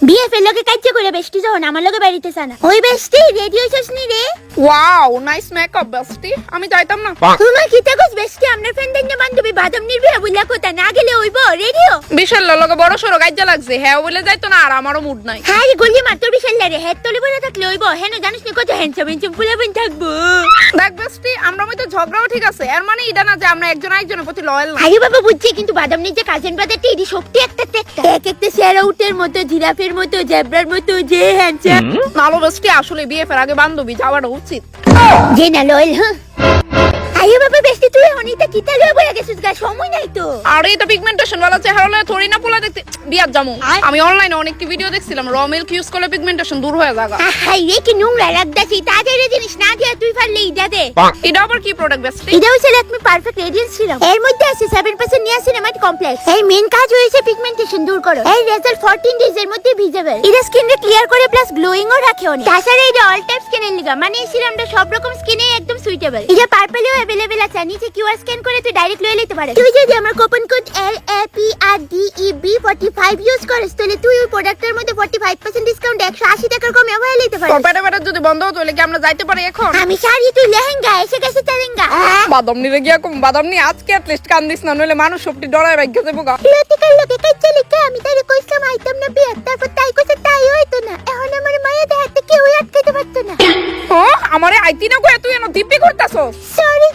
বিয়ে ফেল লোকে কাজ করে বেস্টি যখন আমার লোকে বাড়িতে জানা ওই বেস্টি রেডি হইছস নি রে? ওয়াও নাইস মেকআপ বেস্টি, আমি যাইতাম না। তোমার কি তাকস বেস্টি আমরা ফ্রেন্ডের না বান্ধবী বাদাম নির্বিয়া বইলা কথা না গেলে হইব রেডিও। বিশাল লগে বড় সরো গাইজা লাগছে, হ্যাঁ বলে যাইতো না আর আমারও মুড নাই। হ্যাঁ রে গলি মাত্র বিশাল রে হেড তলে বলে থাকলে হইব, হেন জানিস নি কত হ্যান্ডসাম হ্যান্ডসাম ফুলাবেন থাকবো। দেখ বেস্টি আমরা মধ্যে ঝগড়াও ঠিক আছে, এর মানে এটা না যে আমরা একজন আরেকজনের প্রতি লয়াল না। আরে বাবা বুঝছি, কিন্তু বাদাম নির যে কাজিন ব্রাদারটি এটি সত্যি একটা একটা এক একটা শেয়ারআউটের মতো জিরাফের মতো জেব্রার মতো যে হ্যান্ডসাম। নালো বেস্টি আসলে বিয়ে ফের আগে বান্ধবী যাওয়াটা উচিত। যে না লয়াল। হ্যাঁ আরে বাবা বেস্টি তুই অনিতা কিতা লয়ে বইয়া গেছিস গা, সময় নাই তো। আর এটা পিগমেন্টেশন वाला চেহারা লয়ে থোড়ি না পোলা দেখতে বিয়াত জামু। আমি অনলাইনে অনেকটি ভিডিও দেখছিলাম র মিল্ক ইউজ করলে পিগমেন্টেশন দূর হয়ে যাবে। হাই রে কি নোংরা লাগতাছি, তাদের জিনিস না দিয়া তুই পারলে ইডা দে। এটা আবার কি প্রোডাক্ট বেস্টি? এটা হচ্ছে ল্যাকমি পারফেক্ট রেডিয়েন্স সিরাম, এর মধ্যে আছে 7% নিয়াসিনামাইড কমপ্লেক্স। এর মেইন কাজ হইছে পিগমেন্টেশন দূর করো। এর রেজাল্ট 14 ডেজ এর মধ্যে ভিজিবল। এটা স্কিনকে ক্লিয়ার করে প্লাস গ্লোয়িং ও রাখে অনেক। তাছাড়া এটা অল টাইপ স্কিনের লিগা, মানে এই সিরামটা সব রকম স্কিনে একদম সুইটেবল। এটা পার্পলেও अवेलेबल আছে, নিচে কিউআর স্ক্যান করে তুই ডাইরেক্ট লয়ে নিতে পারিস। তুই যদি আমার কুপন কোড LAPRDEB45 ইউজ করিস তাহলে তুই ওই প্রোডাক্টের মধ্যে 45% ডিসকাউন্ট 180 টাকার কমে হয়ে নিতে পারিস। কপাটা বেটা যদি বন্ধ হতো তাহলে কি আমরা যাইতে পারি এখন? আমি শাড়ি তুই লেহেঙ্গা এসে গেছে তেলেঙ্গা। বাদাম নিরে গিয়া কম বাদাম নি আজকে অ্যাটলিস্ট কান্দিস না, নইলে মানুষ সবটি ডরায় রাখ গেছে বোকা। লতিকার লোকে কাইছে লিখে আমি তারে কইছিলাম আইতাম না বিয়ে, তারপর তাই কইছে তাই হইতো না। এখন আমার মায়া দেখাতে কেউ আটকাইতে পারতো না। ও আমারে আইতি না কই তুই এনো দিব্যি করতাছস? সরি